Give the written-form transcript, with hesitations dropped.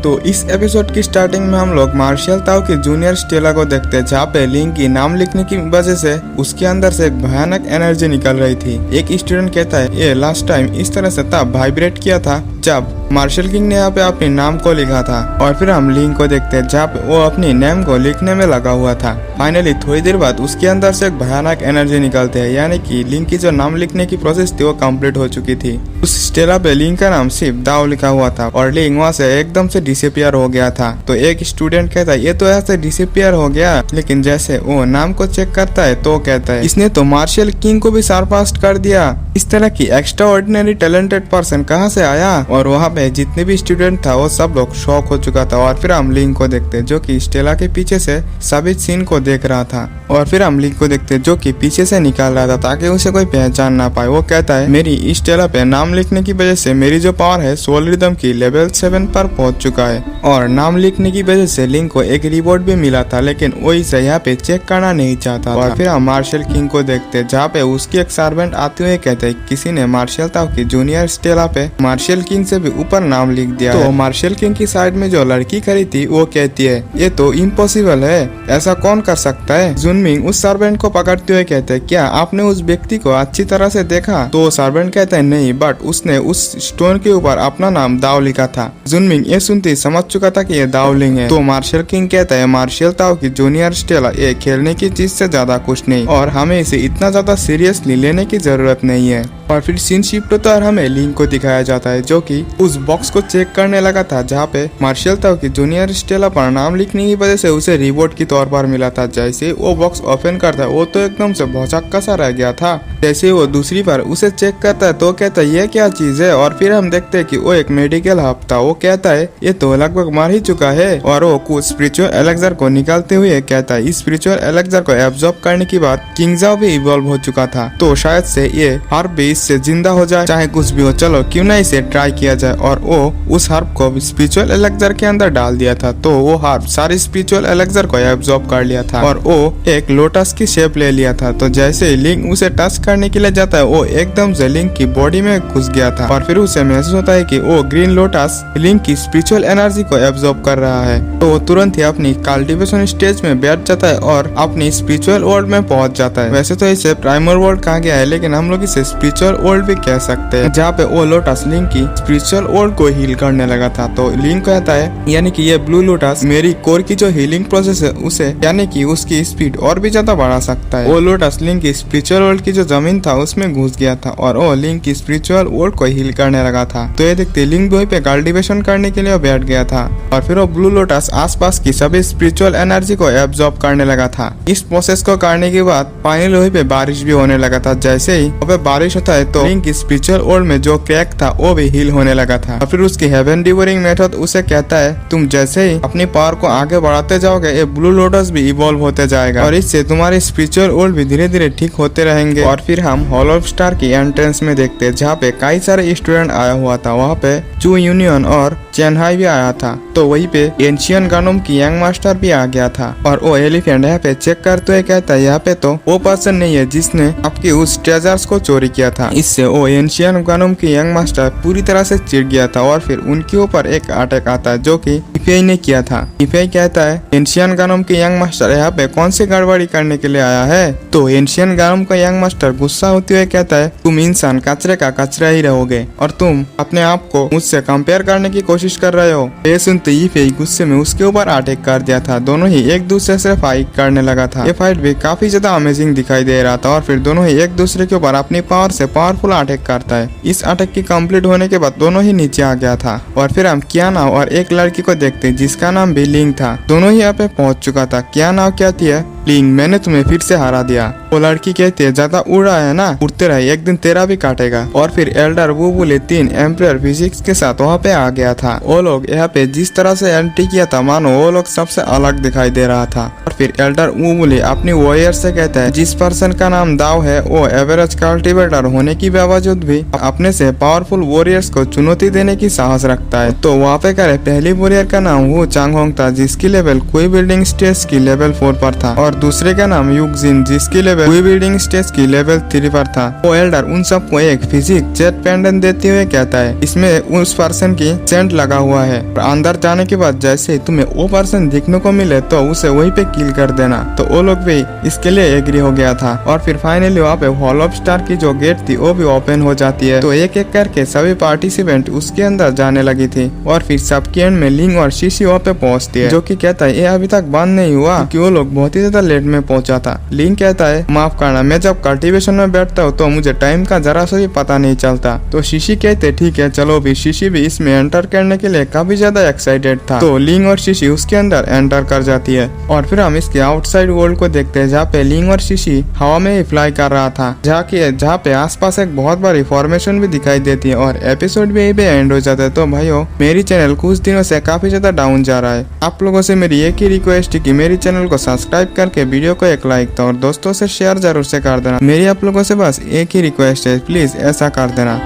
तो इस एपिसोड की स्टार्टिंग में हम लोग मार्शल ताओ की जूनियर स्टेला को देखते हैं, जहाँ पे लिंक की नाम लिखने की वजह से उसके अंदर से एक भयानक एनर्जी निकल रही थी। एक स्टूडेंट कहता है ये लास्ट टाइम इस तरह से तब वाइब्रेट किया था जब मार्शल किंग ने यहाँ पे अपने नाम को लिखा था। और फिर हम लिंक को देखते हैं जहाँ पे वो अपनी नेम को लिखने में लगा हुआ था। फाइनली थोड़ी देर बाद उसके अंदर से एक भयानक एनर्जी निकलते है, यानी कि लिंक की जो नाम लिखने की प्रोसेस थी वो कंप्लीट हो चुकी थी। उस स्टेला पे लिंक का नाम सिर्फ दाओ लिखा हुआ था और लिंक वहाँ से एकदम से डिसअपियर हो गया था। तो एक स्टूडेंट कहता है ये तो ऐसे डिसअपियर हो गया, लेकिन जैसे वो नाम को चेक करता है तो कहता है इसने तो मार्शल किंग को भी सरपास्ट कर दिया। इस तरह की एक्स्ट्रा ऑर्डिनरी टैलेंटेड पर्सन कहाँ से आया? और वहाँ पे जितने भी स्टूडेंट था वो सब लोग शॉक हो चुका था। और फिर हम लिंक को देखते जो कि स्टेला के पीछे से सभी सीन को देख रहा था। और फिर हम लिंक को देखते जो कि पीछे से निकाल रहा था ताकि उसे कोई पहचान ना पाए। वो कहता है मेरी स्टेला पे नाम लिखने की वजह से मेरी जो पावर है सोल रिदम की लेवल 7 पर पहुंच चुका है। और नाम लिखने की वजह से लिंक को एक रिवॉर्ड भी मिला था, लेकिन वो इसे यहाँ पे चेक करना नहीं चाहता। और फिर हम मार्शल किंग को देखते जहाँ पे उसकी एक सर्वेंट आते हुए कहते हैं किसी ने मार्शल ताओ की जूनियर स्टेला पे मार्शल किंग से भी ऊपर नाम लिख दिया है। तो मार्शल किंग की साइड में जो लड़की खड़ी थी वो कहती है ये तो इम्पॉसिबल है, ऐसा कौन कर सकता है? जुनमिंग उस सर्वेंट को पकड़ते हुए कहते हैं क्या आपने उस व्यक्ति को अच्छी तरह से देखा? तो सर्वेंट कहता है नहीं, बट उसने उस स्टोन के ऊपर अपना नाम दाओ लिखा था। जुनमिंग ये सुनते समझ चुका था कि ये दाओ लिंग है। तो मार्शल किंग कहता है मार्शल ताओ की जूनियर स्टेला ये खेलने की चीज से ज्यादा कुछ नहीं और हमें इसे इतना ज्यादा सीरियसली लेने की जरूरत नहीं है। और फिर सीन शिफ्ट होता है और हमें लिंक को दिखाया जाता है जो कि उस बॉक्स को चेक करने लगा था जहाँ पे मार्शल ताओ की जूनियर स्टेला पर नाम लिखने की वजह से उसे रिवॉर्ड की तौर पर मिला था। जैसे वो बॉक्स ओपन करता है वो तो एकदम से भौचक्का सा रह गया था। जैसे वो दूसरी बार उसे चेक करता है तो कहता है ये क्या चीज है? और फिर हम देखते हैं कि वो एक मेडिकल हब था। वो कहता है ये तो लगभग मर ही चुका है। और वो कुछ स्पिरिचुअल एलेक्सर को निकालते हुए कहता है इस स्पिरिचुअल एलेक्सर को एब्जॉर्ब करने के बाद किंग जाओ भी इवॉल्व हो चुका था, तो शायद से ये हर्ब भी इससे जिंदा हो जाए, चाहे कुछ भी हो, चलो क्यों ना इसे ट्राई किया जाए। और वो उस हर्ब को स्पिरिचुअल एलेक्सर के अंदर डाल दिया था। तो वो हर्ब सारी स्पिरिचुअल एलेक्सर को एब्जॉर्ब कर लिया था और वो एक लोटस की शेप ले लिया था। तो जैसे ही लिंक उसे टच करने के लिए जाता है वो एकदम से लिंक की बॉडी में घुस गया था। और फिर उसे महसूस होता है कि वो ग्रीन लोटस लिंक की स्पिरिचुअल एनर्जी को एब्जॉर्ब कर रहा है। तो वो तुरंत ही अपनी कल्टीवेशन स्टेज में बैठ जाता है और अपनी स्पिरिचुअल वर्ल्ड में पहुंच जाता है। वैसे तो इसे प्राइमर वर्ल्ड कहा गया है, लेकिन हम लोग इसे स्पिरिचुअल वर्ल्ड भी कह सकते हैं, जहाँ पे वो लोटस लिंक की स्पिरिचुअल वर्ल्ड को हील करने लगा था। तो लिंक कहता है यानी कि ये ब्लू लोटस मेरी कोर की जो हीलिंग प्रोसेस है उसे यानी कि उसकी स्पीड और भी ज्यादा बढ़ा सकता है। वो लोटस लिंक की स्पिरिचुअल वर्ल्ड की जो जमीन था उसमें घुस गया था और वो लिंक की स्पिरिचुअल वर्ल्ड को हील करने लगा था। तो ये देखते लिंक वहीं पे कल्टीवेशन करने के लिए बैठ गया था और फिर वो ब्लू लोटस आसपास की सभी स्पिरिचुअल एनर्जी को एब्जॉर्ब करने लगा था। इस प्रोसेस को करने के बाद फाइनली वहीं पे बारिश भी होने लगा था। जैसे ही वहाँ पे बारिश होता है तो लिंक की स्पिरिचुअल वर्ल्ड में जो क्रैक था वो भी हील होने लगा था। और फिर उसकी हेवन डिवोरिंग मेथड उसे कहता है तुम जैसे ही अपनी पावर को आगे बढ़ाते जाओगे ये ब्लू लोटस भी इवॉल्व होते जाएगा और इससे तुम्हारे स्पिरिचुअल वर्ल्ड भी धीरे धीरे ठीक होते रहेंगे। और फिर हम हॉल ऑफ स्टार की एंट्रेंस में देखते हैं जहाँ पे कई सारे स्टूडेंट आया हुआ था। वहाँ पे चू यूनियन और चेनहाई भी आया था। तो वहीं पे एंशियन गानोम की यंग मास्टर भी आ गया था और वो एलिफेंट यहाँ पे चेक करते हुए कहता है यहाँ पे तो वो पर्सन नहीं है जिसने आपके उस ट्रेजर्स को चोरी किया था। इससे वो एंशियन गानोम की यंग मास्टर पूरी तरह से चिढ़ गया था और फिर उनके ऊपर एक अटैक आता है जो कि इफेई ने किया था। इफेई कहता है एंशियन गानोम की यंग मास्टर यहाँ पे कौन सी गड़बड़ी करने के लिए आया है? तो एंशियन गानोम का यंग मास्टर गुस्सा होते हुए कहता है तुम इंसान कचरे का कचरा ही रहोगे और तुम अपने आप को मुझसे कंपेयर करने की कोशिश कर रहे हो। ये सुनते इफेई गुस्से में उसके ऊपर अटैक कर दिया था। दोनों ही एक दूसरे से फाइट करने लगा था। ये फाइट भी काफी ज्यादा अमेजिंग दिखाई दे रहा था और फिर दोनों ही एक दूसरे के ऊपर अपनी पावर से पावरफुल अटैक करता है। इस अटैक की कंप्लीट होने के बाद दोनों ही नीचे आ गया था और फिर हम कियाना और एक लड़की को देखते जिसका नाम भी लिंक था। दोनों ही यहाँ पे पहुंच चुका था। कियाना कहती है लिंक मैंने तुम्हें फिर से हरा दिया। वो लड़की कहती है ज्यादा उड़ रहा है ना, उड़ते रहे एक दिन तेरा भी काटेगा। और फिर एल्डर वो बोले 3 एम्पायर फिजिक्स के साथ वहाँ पे आ गया था। वो लोग यहाँ पे जिस तरह से एंट्री किया था मानो वो लोग सबसे अलग दिखाई दे रहा था। और फिर एल्डर वो बोले अपनी वॉरियर से कहता है जिस पर्सन का नाम दाव है वो एवरेज कल्टीवेटर होने की बावजूद भी अपने से पावरफुल वॉरियर्स को चुनौती देने की साहस रखता है। तो वहाँ पे करे पहली वॉरियर का नाम वो चांगहोंग था जिसकी लेवल कोई बिल्डिंग स्टेज की लेवल 4 पर था और दूसरे का नाम युगजिन जिसकी लेवल लेवल हुई बिल्डिंग स्टेज की लेवल 3 पर था। वो एल्डर उन सबको एक फिजिक जेट पेंडेंट देते हुए कहता है इसमें उस पर्सन की सेंट लगा हुआ है, अंदर जाने के बाद जैसे तुम्हें वो पर्सन दिखने को मिले तो उसे वहीं पे किल कर देना। तो वो लोग भी इसके लिए एग्री हो गया था और फिर फाइनली वहाँ पे हॉल ऑफ स्टार की जो गेट थी वो भी ओपन हो जाती है। तो एक एक करके सभी पार्टिसिपेंट उसके अंदर जाने लगी थी और फिर सबके एंड में लिंग और शीशी वहाँ पे पहुँचती है, जो कि कहता है ये अभी तक बंद नहीं हुआ क्योंकि वो लोग बहुत ही ज्यादा लेट में पहुंचा था। लिंग कहता है माफ करना, मैं जब कल्टीवेशन में बैठता हूँ तो मुझे टाइम का जरा सा भी पता नहीं चलता। तो शीशी कहते ठीक है चलो भी। शीशी भी इसमें एंटर करने के लिए काफी ज्यादा एक्साइटेड था। तो लिंग और शीशी उसके अंदर एंटर कर जाती है और फिर हम इसके आउटसाइड वर्ल्ड को देखते हैं जहाँ पे लिंग और शीशी हवा में ही फ्लाई कर रहा था, जहाँ पे आसपास एक बहुत बड़ी फॉर्मेशन भी दिखाई देती है और एपिसोड भी यही पे एंड हो जाता है। तो भाइयों मेरी चैनल कुछ दिनों से काफी ज्यादा डाउन जा रहा है। आप लोगों से मेरी एक ही रिक्वेस्ट है कि मेरी चैनल को सब्सक्राइब करके वीडियो को एक लाइक दो और दोस्तों से शेयर जरूर से कर देना। मेरी आप लोगों से बस एक ही रिक्वेस्ट है, प्लीज ऐसा कर देना।